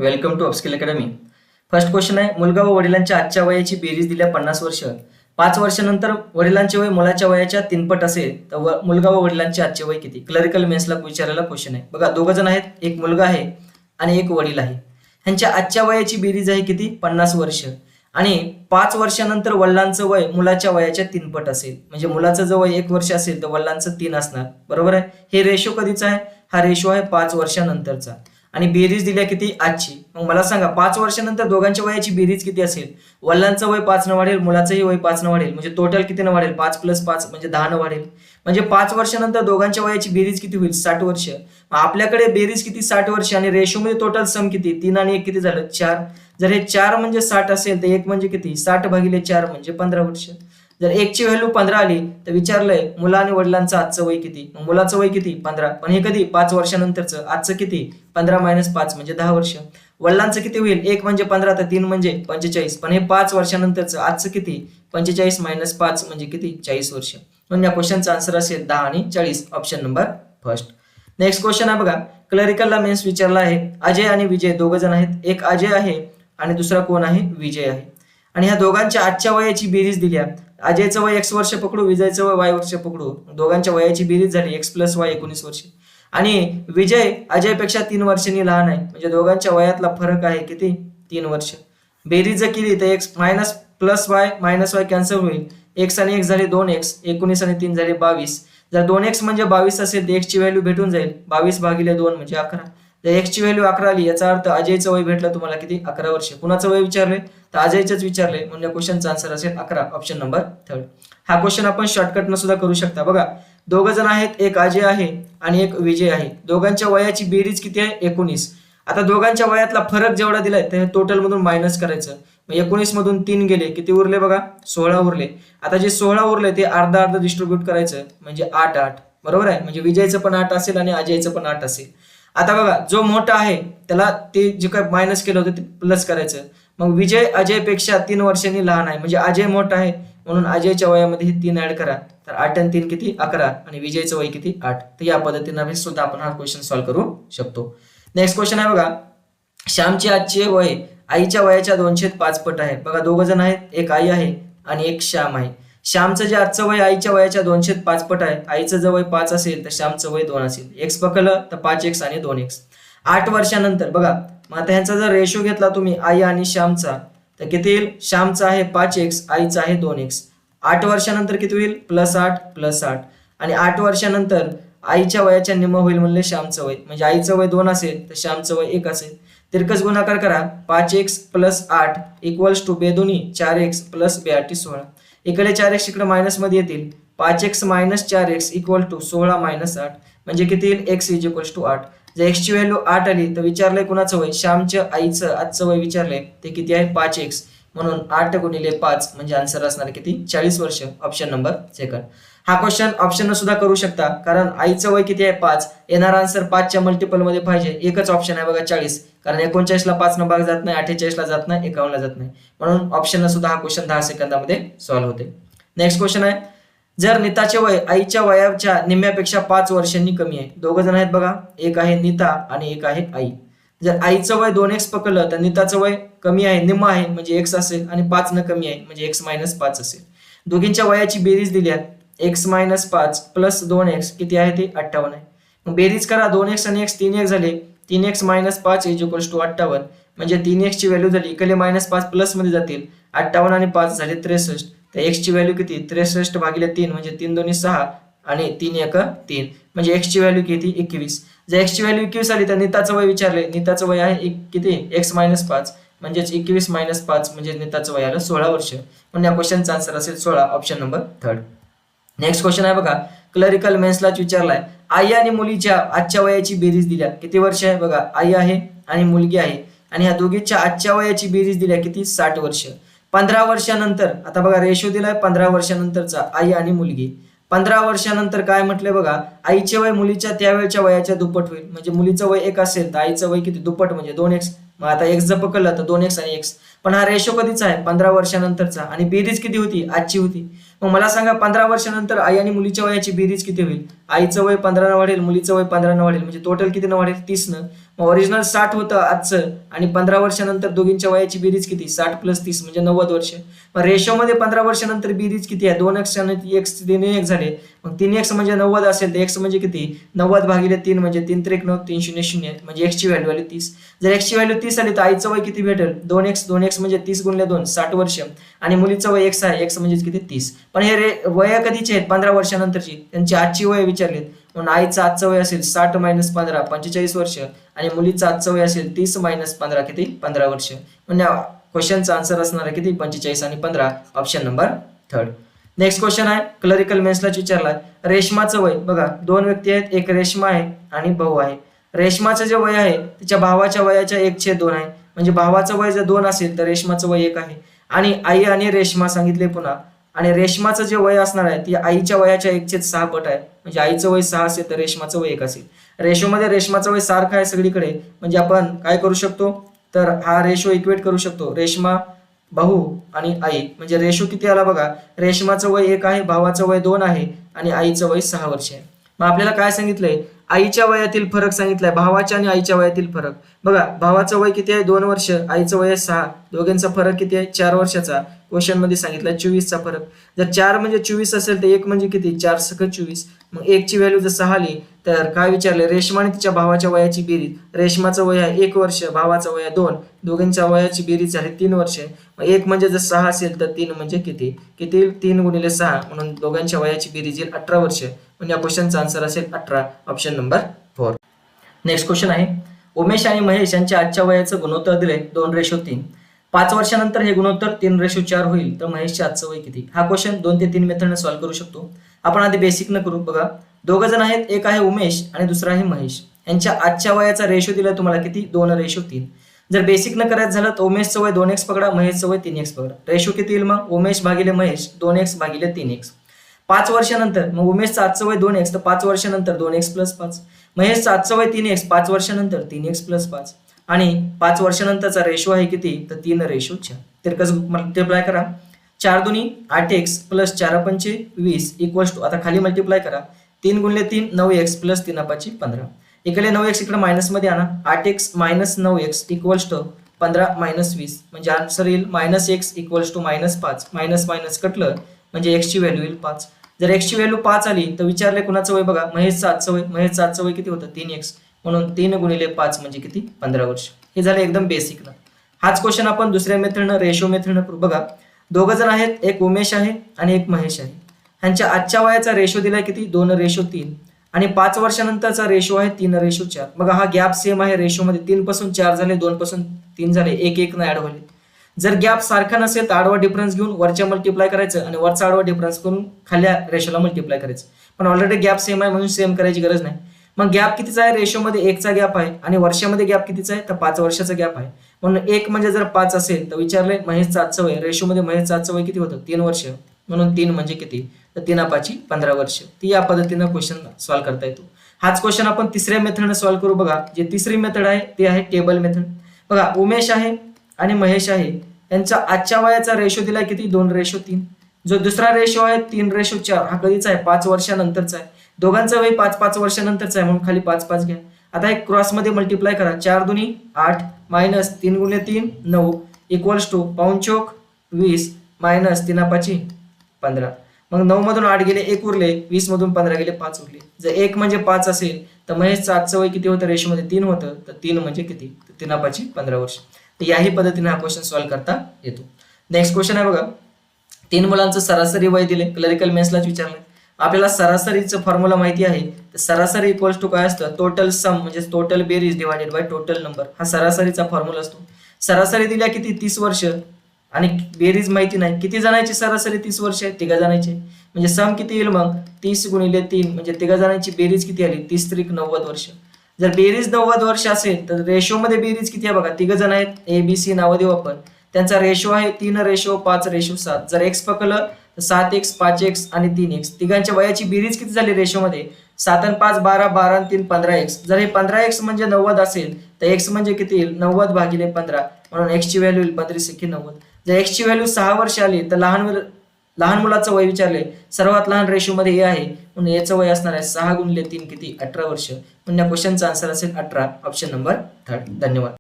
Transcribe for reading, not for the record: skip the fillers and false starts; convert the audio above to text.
Welcome to Upskill Academy. First question आहे, मुलगा व वडिलांच्या आजच्या वयाची बेरीज दिल्या 50 वर्ष. 5 वर्षानंतर वडिलांचे वय मुलाच्या वयाच्या 3 पट असेल तर मुलगा व वडिलांचे आजचे वय किती? क्लरिकल मेन्सला विचारलेला क्वेश्चन आहे. बघा, दोघ जण आहेत, एक मुलगा आहे आणि एक वडील आहे. ह्यांच्या आजच्या वयाची बेरीज आहे किती? 50 वर्ष. आणि 5 वर्षानंतर वडिलांचं वय मुलाच्या वयाच्या 3 पट असेल. म्हणजे मुलाचं जर वय 1 वर्ष असेल तर वडिलांचं 3 असणार. बरोबर आहे. हे रेशो कधीचा आहे? हा रेशो आहे 5 वर्षानंतरचा. आणि बेरीज दिल्या किती? आजची. मग मला सांगा, 5 वर्षानंतर दोघांच्या वयाची बेरीज किती असेल? वडिलांचं वय 5 न वाढेल, मुलाचंही वय 5 न वाढेल. म्हणजे टोटल किती न वाढेल? 5 + 5 म्हणजे 10 न वाढेल. म्हणजे 5 वर्षानंतर दोघांच्या वयाची बेरीज किती होईल? 60 वर्ष. मग आपल्याकडे बेरीज किती? 60 वर्ष. आणि रेशो मध्ये टोटल सम किती? 3 आणि 1 किती झालं? 4. जर हे 4 म्हणजे 60 असेल तर 1 म्हणजे किती? 60/4 म्हणजे 15 वर्ष. जर 1 ची व्हॅल्यू 15 आली तर विचारलंय मुला आणि वडिलांचं आजचं वय किती? मग मुलाचं वय किती? 15. पण हे कधी? 5 वर्षानंतरचं. आजचं किती? 15 - 5 म्हणजे 10 वर्ष. वडिलांचं किती होईल? 1 म्हणजे 15 तर 3 म्हणजे 45. पण हे 5 वर्षानंतरचं. आजचं किती? 45 - 5 म्हणजे किती? 40 वर्ष. म्हणून या क्वेश्चनचा आन्सर असेल 10 आणि 40. Option number first. Next question आहे बघा, क्लरिकलला मेन्स विचारला आहे. अजय आणि विजय दोघ जण आहेत. एक अजय आहे आणि दुसरा कोण आहे? विजय आहे. आणि ह्या दोघांच्या आजच्या वयाची बेरीज दिल्या. अजयचं वय X वर्ष पकडू, विजयचं वय Y वर्ष पकडू. दोघांच्या वयाची बेरीज झाली X + Y 19 वर्ष. आणि विजय अजयपेक्षा 3 वर्षांनी लहान आहे. म्हणजे दोघांच्या वयातला फरक आहे किती? 3 वर्ष. बेरीज जर केली तर X + Y कॅन्सल होईल. X आणि 1 झाले 2X. 19 आणि 3 झाले 22. जर 2X म्हणजे 22 असेल तर X ची व्हॅल्यू भेटून जाईल. 22/2 म्हणजे 11. जर X ची व्हॅल्यू 11 आली याचा अर्थ अजयचं वय भेटलं तुम्हाला किती? 11 वर्ष. कुणाचं वय विचारले? तर अजयचंच विचारले. म्हणजे क्वेश्चनचा आन्सर असेल 11. Option number third. हा क्वेश्चन आपण शॉर्टकटनं सुद्धा करू शकता. बघा, दोघ जण आहेत, एक अजय आहे आणि एक विजय आहे. दोघांच्या वयाची बेरीज किती आहे? 19. आता दोघांच्या वयातला फरक जेवढा दिलाय ते टोटल मधून मायनस करायचं. 19 मधून 3 गेले, किती उरले? बघा, 16 उरले. आता जे 16 उरले ते अर्धा अर्ध डिस्ट्रीब्यूट करायचं, म्हणजे 8. बरोबर आहे. म्हणजे विजयचं पण 8 असेल आणि अजयचं पण 8 असेल. आता बघा, जो मोठा आहे त्याला ते जे काय मायनस केलं होतं ते प्लस करायचं. मग विजय अजयपेक्षा 3 वर्षांनी लहान आहे. म्हणजे अजय मोठा आहे म्हणून अजयच्या वयामध्ये हे 3 ऍड करा. तर 8 आणि 3 किती? 11. आणि विजयचं वय किती? 8. तर या पद्धतीने सुद्धा आपण हा क्वेश्चन सॉल्व्ह करू शकतो. नेक्स्ट क्वेश्चन आहे बघा, श्यामची आजचे वय आईच्या वयाच्या 205 पट आहे. बघा, दोघ जण आहेत, एक आई आहे आणि एक श्याम आहे. श्यामचं जे आजचं वय आईच्या वयाच्या 205 पट आहे. आईचं जर वय 5 असेल तर श्यामचं वय 2 असेल. X पकडलं तर 5X आणि 2X. 8 वर्षानंतर बघा, मग आता ह्यांचा जर रेशो घेतला तुम्ही आई आणि श्यामचा तर किती येईल? श्यामचा आहे 5X, आईचा आहे 2X. 8 वर्षानंतर किती होईल? +8 + 8. आणि 8 वर्षानंतर आईच्या वयाच्या निम्म होईल म्हणले श्यामचं वय. म्हणजे आईचं वय 2 असेल तर श्यामचं वय 1 असेल. तिरकस गुणाकार करा. 5X + 8 = 2 4X + 8 16. इकडे 4X इकडे मायनस मध्ये येतील. 5X - 4X = 16 - 8 म्हणजे किती येईल? X = 8. जर X ची व्हॅल्यू 8 आली तर विचारलंय कुणाचं वय? श्यामच्या आईचं आजचं वय विचारलंय. ते किती आहे? 5X. म्हणून 8 × 5 म्हणजे आन्सर असणार किती? 40 वर्ष. Option number second. हा क्वेश्चन ऑप्शन सुद्धा करू शकता, कारण आईचं वय किती आहे? 5. येणारा आन्सर 5च्या मल्टिपल मध्ये पाहिजे. एकच ऑप्शन आहे बघा, 40. कारण 39 ला 5 न भाग जात नाही, 48 ला जात नाही, 51 ला जात नाही. म्हणून ऑप्शन सुद्धा हा क्वेश्चन 10 सेकंदामध्ये सॉल्व्ह होते. नेक्स्ट क्वेश्चन आहे, जर नीताचे वय आईच्या वयाच्या निम्म्यापेक्षा 5 वर्षांनी कमी आहे. दोघ जण आहेत बघा, एक आहे नीता आणि एक आहे आई. जर आईचं वय 2X पकडलं तर नीताचं वय कमी आहे, निम्म आहे म्हणजे X असेल, आणि 5 न कमी आहे म्हणजे X - 5 असेल. दोघींच्या वयाची बेरीज दिली आहे. X - 5 + 2X किती आहे? ते 58 आहे. मग बेरीज करा. 2X आणि X 3X झाले. 3X - 5 = 58. म्हणजे 3X ची व्हॅल्यू झाली. इकडे -5 प्लस मध्ये जातील. 58 आणि 5 झाले 63. तर X ची व्हॅल्यू किती? 63/3 म्हणजे 3 2 6 आणि 3 1 3 म्हणजे X ची व्हॅल्यू किती? 21. जर X ची व्हॅल्यू 21 आली तर नीताचं वय विचारले. नीताचं वय आहे किती? X - 5 म्हणजेच 21 - 5 म्हणजे नीताचं वय आलं 16 वर्ष. म्हणजे या क्वेश्चनचा आन्सर असेल 16. Option number third. Next question आहे बघा, क्लरिकल मेन्सलाच विचारलाय. आई आणि मुलीच्या आजच्या वयाची बेरीज दिल्या. किती वर्ष आहे? बघा, आई आहे आणि मुलगी आहे. आणि ह्या दोघींच्या आजच्या वयाची बेरीज दिल्या किती? 60 वर्ष. 15 वर्षानंतर, आता बघा रेशो दिलाय 15 वर्षानंतरचा आई आणि मुलगी. 15 वर्षानंतर काय म्हटलंय बघा, आईचे वय मुलीच्या त्यावेळच्या वयाच्या दुप्पट होईल. म्हणजे मुलीचं वय 1 असेल तर आईचं वय किती? दुप्पट म्हणजे 2X. मग आता एक्स जर पकडलं तर 2x आणि x, पण हा रेशो कधीचा आहे 15 वर्षानंतरचा, आणि बेरीज किती होती आजची होती. मग मला सांगा 15 वर्षानंतर आई आणि मुलीच्या वयाची बेरीज किती होईल. आईचं वय 15 न वाढेल, मुलीचं वय 15 न वाढेल, म्हणजे टोटल किती न वाढेल 30 न. मग ओरिजिनल 60 होतं आजचं, आणि 15 वर्षानंतर दोघींच्या वयाची बेरीज किती 60 + 30 म्हणजे 90 वर्ष. मग रेशोमध्ये 15 वर्षानंतर बेरीज किती आहे 2x आणि x 3x झाले. मग 3x म्हणजे 90 असेल तर x म्हणजे किती 90 भागिले 3 म्हणजे 3 त्रिक 9 3 0 0 म्हणजे x ची व्हॅल्यू 30. जर x ची व्हॅल्यू 30 आली तर आईचं वय किती भेटेल 2x म्हणजे 30 × 2 60 वर्ष, आणि मुलीचं वय x आहे, x म्हणजे किती 30. पण हे वय कधीचे आहेत 15 वर्षानंतरची, त्यांची आजची वय विचारलीत. म्हणून आईचं आजचं वय असेल 60 - 15 45 वर्ष, आणि मुलीचं आजचं वय असेल 30 - 15 किती 15 वर्ष. म्हणजे क्वेश्चनचा आन्सर असणार आहे किती 45 आणि 15, ऑप्शन नंबर 3. नेक्स्ट क्वेश्चन आहे क्लरिकल मेन्सलाच विचारलाय. रेशमाचं वय बघा, दोन व्यक्ती आहेत, एक रेशमा आहे आणि भाऊ आहे. रेशमाचं जे वय आहे तिच्या भावाच्या वयाच्या 1/2 आहे, म्हणजे भावाचं वय जर 2 असेल तर रेशमाचं वय 1 आहे. आणि आई आणि रेशमा सांगितले पुन्हा, आणि रेशमाचं जे वय असणार आहे ती आईच्या वयाच्या 1/6 पट आहे, म्हणजे आईचं वय 6 असेल तर रेशमाचं वय 1 असेल. रेशोमध्ये रेशमाचं वय सारखं आहे सगळीकडे, म्हणजे आपण काय करू शकतो तर हा रेशो इक्वेट करू शकतो, रेशमा भाऊ आणि आई. म्हणजे रेशो किती आला बघा, रेशमाचं वय 1 आहे, भावाचं वय 2 आहे, आणि आईचं वय 6 वर्ष आहे. मग आपल्याला काय सांगितलंय आईच्या वयातील फरक सांगितलाय, भावाच्या आणि आईच्या वयातील फरक. बघा भावाचं वय किती आहे 2 वर्ष, आईचं वय 6, दोघांचा फरक किती आहे 4 वर्षाचा. क्वेश्चन मध्ये सांगितलं 24चा फरक. जर 4 म्हणजे 24 असेल तर 1 म्हणजे किती 4 × 24. मग 1 ची व्हॅल्यू जर 6 आली तर काय विचारले रेशमा आणि तिच्या भावाच्या वयाची बेरीज. रेशमाचं वय आहे 1 वर्ष, भावाचं वय 2, दोघांच्या वयाची बेरीज झाली 3 वर्ष. मग 1 म्हणजे जर 6 असेल तर 3 म्हणजे किती 3 × 6, म्हणून दोघांच्या वयाची बेरीज येईल 18 वर्ष. म्हणजे या क्वेश्चनचा आन्सर असेल 18, ऑप्शन नंबर 4. नेक्स्ट क्वेश्चन आहे उमेश आणि महेश यांच्या आजच्या वयाचं गुणोत्तर दिले 2:3. 5 वर्षानंतर हे गुणोत्तर 3:4 होईल तर महेशचे आजचं वय किती. हा क्वेश्चन 2 ते 3 मेथडने सॉल्व्ह करू शकतो. आपण आधी बेसिक न करू. बघा 2 जण आहेत, एक आहे उमेश आणि दुसरा आहे महेश. यांच्या आजच्या वयाचा रेशो दिला तुम्हाला किती 2:3. जर बेसिक न करायचं झालं तर उमेशचं वय 2x पकडा, महेशचं वय 3x पकडा. रेशो किती येईल मग उमेश भागिले महेश 2x भागिले 3x. 5 वर्षानंतर मग उमेशचं आजचं वय 2x तर 5 वर्षानंतर 2x + 5. महेशचं आजचं वय 3x 5 वर्षानंतर 3x + 5. आणि 5 वर्षानंतरचा रेशो आहे किती तर 3:4. तर कसं मल्टिप्लाय करा 4 दुनी 8x + 4 पंचे 20 = आता खाली मल्टिप्लाय करा 3 × 3 9x + 3 5 15. इकडे 9x इकडे मायनस मध्ये आणा 8x - 9x = 15 - 20, म्हणजे आन्सर येईल -x = -5. मायनस मायनस कटलं म्हणजे x ची व्हॅल्यू येईल 5. जर x ची व्हॅल्यू 5 आली तर विचारले कुणाचं वय बघा महेशचं आजचं वय. महेशचं आजचं वय किती होतं 3x, म्हणून 3 × 5 म्हणजे किती 15 वर्ष. हे झालं एकदम बेसिक ना. हाच क्वेश्चन आपण दुसऱ्या मेथडनं रेशो मेथडनं करू. बघा 2 जण आहेत, एक उमेश आहे आणि एक महेश आहे. ह्यांच्या आजच्या वयाचा रेशो दिलाय किती 2:3, आणि 5 वर्षानंतरचा रेशो आहे 3:4. बघा हा गॅप सेम आहे रेशोमध्ये, 3 पासून 4 झाले, 2 पासून 3 झाले, 1 न ऍड झाले. जर गॅप सारखा नसेल तर आडवा डिफरन्स घेऊन वरच्या मल्टिप्लाय करायचं आणि वरचा आडवा डिफरन्स करून खाल्या रेशोला मल्टिप्लाय करायचं. पण ऑलरेडी गॅप सेम आहे म्हणून सेम करायची गरज नाही. मग गॅप कितीचा आहे रेशोमध्ये 1चा गॅप आहे, आणि वर्षामध्ये गॅप कितीचा आहे तर 5 वर्षाचा गॅप आहे. म्हणून 1 म्हणजे जर 5 असेल तर विचारले महेशचं आजचं वय. रेशोमध्ये महेशचं आजचं वय किती होतं 3 वर्ष, म्हणून 3 म्हणजे किती तर 3 5 15 वर्ष. ती या पद्धतीनं क्वेश्चन सॉल्व्ह करता येतो. हाच क्वेश्चन आपण तिसऱ्या मेथडने सॉल्व्ह करू. बघा जे तिसरी मेथड आहे ती आहे टेबल मेथड. बघा उमेश आहे आणि महेश आहे, यांचा आजच्या वयाचा रेशो दिलाय किती 2:3. जो दुसरा रेशो आहे 3:4 हा कधीचा आहे 5 वर्षानंतरचा आहे. दोघांचं वय 5 वर्षानंतरचा आहे म्हणून खाली 5 घ्या. आता एक क्रॉस मध्ये मल्टिप्लाय करा 4 दुनी 8 -3 × 3 9 = पाऊण चोक 20 -3 5 15. मग 9 मधून 8 गेले 1 उरले, 20 मधून 15 गेले 5 उरले. जर 1 म्हणजे 5 असेल तर महेशचं आजचं वय किती होतं रेशोमध्ये 3 होतं, तर 3 म्हणजे किती 3 5 15 वर्ष. तर याही पद्धतीने हा क्वेश्चन सॉल्व्ह करता येतो. नेक्स्ट क्वेश्चन आहे बघा 3 मुलांचं सरासरी वय दिले, क्लरिकल मेन्सलाच विचारलंय. आपल्याला सरासरीचं फॉर्म्युला माहिती आहे, तर सरासरी = काय असतं टोटल सम म्हणजे टोटल बेरीज डिवायडेड बाय टोटल नंबर. हा सरासरीचा फॉर्म्युला असतो. सरासरी दिल्या किती 30 वर्ष, आणि बेरीज माहिती नाही. किती जणांची सरासरी 30 वर्ष आहे 3 जणांची, म्हणजे सम किती येईल मग 30 × 3 म्हणजे 3 जणांची बेरीज किती आली 30 त्रिक 90 वर्ष. जर बेरीज 90 वर्ष असेल तर रेशोमध्ये बेरीज किती आहे बघा 3 जण आहेत, ABC नावं देऊ आपण. त्यांचा रेशो आहे 3:5:7. जर x पकडलं तर 7x 5x आणि 3x. तिघांच्या वयाची बेरीज किती झाली रेशोमध्ये 7 आणि 5 12, 12 आणि 3 15x. जर हे 15x म्हणजे 90 असेल तर एक्स म्हणजे किती येईल 90 भागिले 15, म्हणून एक्स ची व्हॅल्यू येईल 15×90. जर एक्स ची व्हॅल्यू 6 वर्ष आली तर लहान मुलाचं वय विचारले, सर्वात लहान रेशो मध्ये हे आहे म्हणून याचं वय असणार आहे 6 × 3 किती 18 वर्ष. म्हणून या क्वेश्चनचा आन्सर असेल 18, ऑप्शन नंबर 3. धन्यवाद.